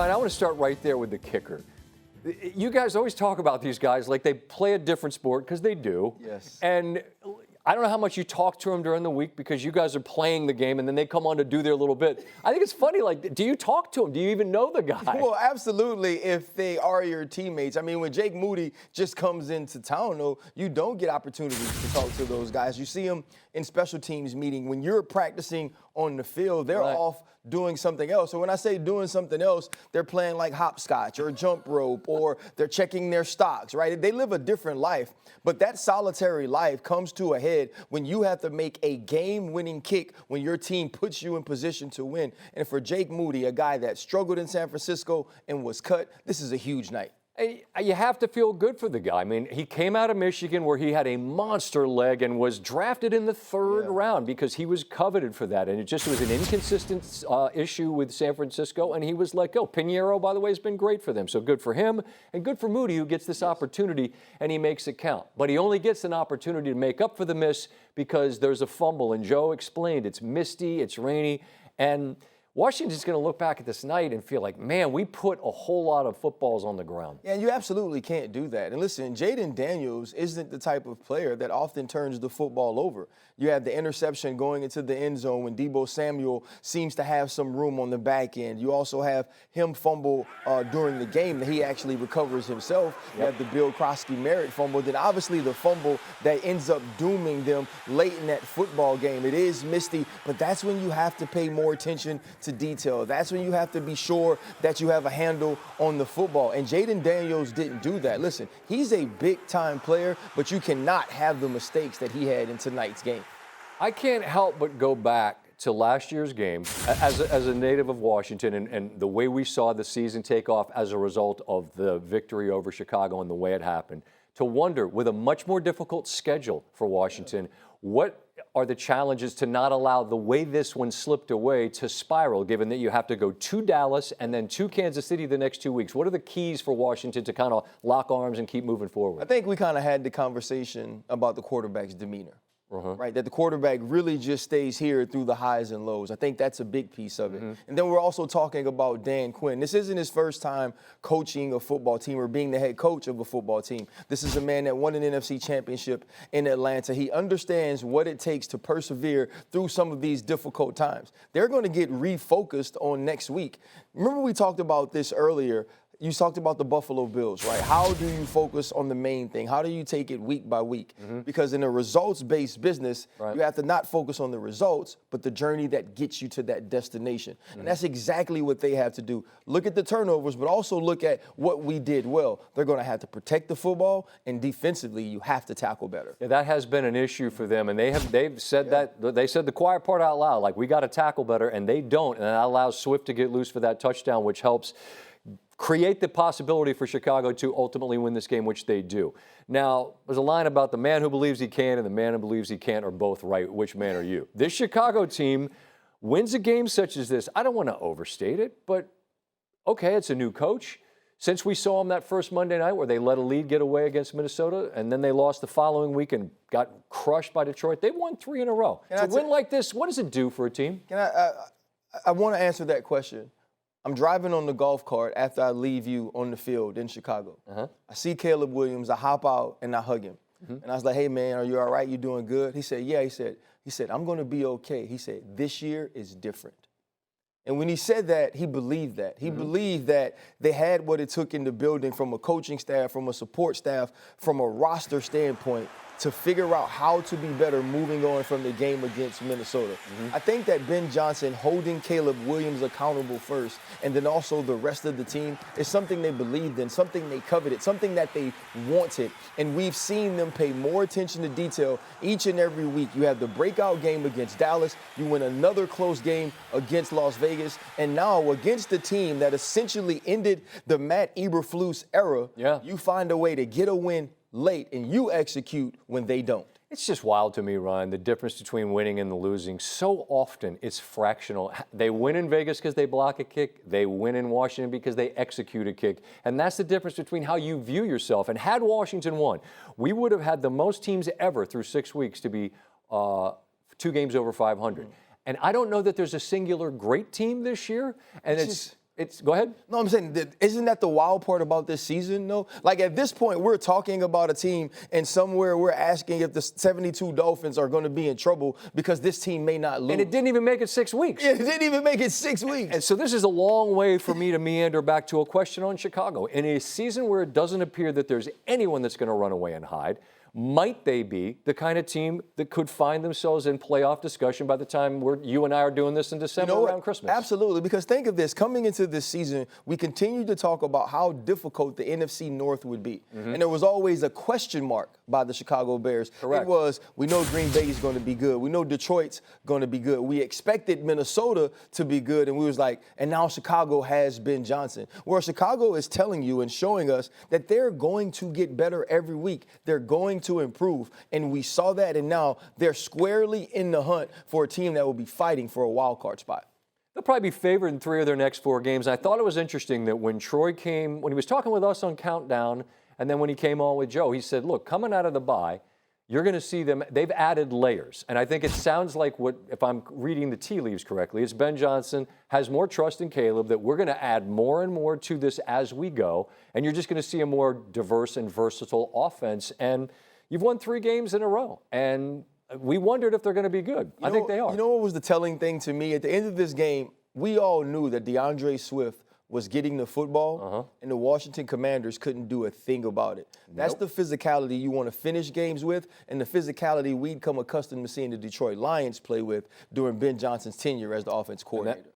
Ryan, I want to start right there with the kicker. You guys always talk about these guys like they play a different sport, because they do. Yes. And I don't know how much you talk to them during the week, because you guys are playing the game and then they come on to do their little bit. I think it's funny, like, do you talk to them? Do you even know the guy? Well, absolutely, if they are your teammates. I mean, when Jake Moody just comes into town, though, you don't get opportunities to talk to those guys. You see them in special teams meeting. When you're practicing on the field, they're off doing something else. So when I say doing something else, they're playing like hopscotch or jump rope, or they're checking their stocks, right? They live a different life. But that solitary life comes to a head when you have to make a game-winning kick when your team puts you in position to win. And for Jake Moody, a guy that struggled in San Francisco and was cut, this is a huge night. You have to feel good for the guy. I mean, he came out of Michigan where he had a monster leg and was drafted in the third round because he was coveted for that. And it just was an inconsistent issue with San Francisco, and he was let go. Pinheiro, by the way, has been great for them. So good for him and good for Moody, who gets this opportunity, and he makes it count. But he only gets an opportunity to make up for the miss because there's a fumble. And Joe explained it's misty, it's rainy, and Washington's going to look back at this night and feel like, man, we put a whole lot of footballs on the ground. Yeah, you absolutely can't do that. And listen, Jayden Daniels isn't the type of player that often turns the football over. You have the interception going into the end zone when Deebo Samuel seems to have some room on the back end. You also have him fumble during the game that he actually recovers himself. You have the Bill Krosky-Merritt fumble. Then obviously the fumble that ends up dooming them late in that football game. It is misty, but that's when you have to pay more attention to detail. That's when you have to be sure that you have a handle on the football. And Jayden Daniels didn't do that. Listen, he's a big-time player, but you cannot have the mistakes that he had in tonight's game. I can't help but go back to last year's game as a native of Washington and the way we saw the season take off as a result of the victory over Chicago and the way it happened, to wonder, with a much more difficult schedule for Washington, what are the challenges to not allow the way this one slipped away to spiral, given that you have to go to Dallas and then to Kansas City the next 2 weeks? What are the keys for Washington to kind of lock arms and keep moving forward? I think we kind of had the conversation about the quarterback's demeanor. Right, that the quarterback really just stays here through the highs and lows. I think that's a big piece of it. And then we're also talking about Dan Quinn. This isn't his first time coaching a football team or being the head coach of a football team. This is a man that won an NFC championship in Atlanta. He understands what it takes to persevere through some of these difficult times. They're going to get refocused on next week. Remember we talked about this earlier. You talked about the Buffalo Bills, right? How do you focus on the main thing? How do you take it week by week? Because in a results-based business, you have to not focus on the results, but the journey that gets you to that destination. And that's exactly what they have to do. Look at the turnovers, but also look at what we did well. They're going to have to protect the football, and defensively, you have to tackle better. Yeah, that has been an issue for them, and they've said that. They said the quiet part out loud, like, we got to tackle better, and they don't. And that allows Swift to get loose for that touchdown, which helps create the possibility for Chicago to ultimately win this game, which they do. Now, there's a line about the man who believes he can and the man who believes he can't are both right. Which man are you? This Chicago team wins a game such as this. I don't want to overstate it, but okay, it's a new coach. Since we saw them that first Monday night where they let a lead get away against Minnesota, and then they lost the following week and got crushed by Detroit, they've won 3 in a row. To win like this, what does it do for a team? I want to answer that question. I'm driving on the golf cart after I leave you on the field in Chicago. I see Caleb Williams. I hop out and I hug him. And I was like, hey, man, are you all right? You doing good? He said, yeah. He said, I'm going to be okay. He said, this year is different. And when he said that, he believed that. He believed that they had what it took in the building from a coaching staff, from a support staff, from a roster standpoint to figure out how to be better moving on from the game against Minnesota. I think that Ben Johnson holding Caleb Williams accountable first, and then also the rest of the team, is something they believed in, something they coveted, something that they wanted. And we've seen them pay more attention to detail each and every week. You have the breakout game against Dallas. You win another close game against Las Vegas. And now against the team that essentially ended the Matt Eberflus era, you find a way to get a win late, and you execute when they don't. It's just wild to me, Ryan, the difference between winning and the losing. So often it's fractional. They win in Vegas because they block a kick. They win in Washington because they execute a kick. And that's the difference between how you view yourself. And had Washington won, we would have had the most teams ever through 6 weeks to be 2 games over 500. And I don't know that there's a singular great team this year. And Go ahead. No, I'm saying, isn't that the wild part about this season, though? Like, at this point, we're talking about a team, and somewhere we're asking if the 72 Dolphins are going to be in trouble because this team may not lose. And it didn't even make it 6 weeks. Yeah, it didn't even make it 6 weeks. And so this is a long way for me to meander back to a question on Chicago. In a season where it doesn't appear that there's anyone that's going to run away and hide, might they be the kind of team that could find themselves in playoff discussion by the time you and I are doing this in December around Christmas? Absolutely, because think of this. Coming into this season, we continued to talk about how difficult the NFC North would be. And there was always a question mark by the Chicago Bears. Correct. It was, we know Green Bay is going to be good. We know Detroit's going to be good. We expected Minnesota to be good, and we was like, and now Chicago has Ben Johnson. Where Chicago is telling you and showing us that they're going to get better every week. They're going to improve, and we saw that, and now they're squarely in the hunt for a team that will be fighting for a wild card spot. They'll probably be favored in 3 of their next 4 games. And I thought it was interesting that when he was talking with us on Countdown, and then when he came on with Joe, he said, look, coming out of the bye, you're going to see them, they've added layers. And I think it sounds like if I'm reading the tea leaves correctly, it's Ben Johnson has more trust in Caleb, that we're going to add more and more to this as we go. And you're just going to see a more diverse and versatile offense. And you've won 3 games in a row. And we wondered if they're going to be good. I think they are. You know what was the telling thing to me? At the end of this game, we all knew that DeAndre Swift was getting the football, and the Washington Commanders couldn't do a thing about it. That's the physicality you want to finish games with, and the physicality we'd come accustomed to seeing the Detroit Lions play with during Ben Johnson's tenure as the offense coordinator.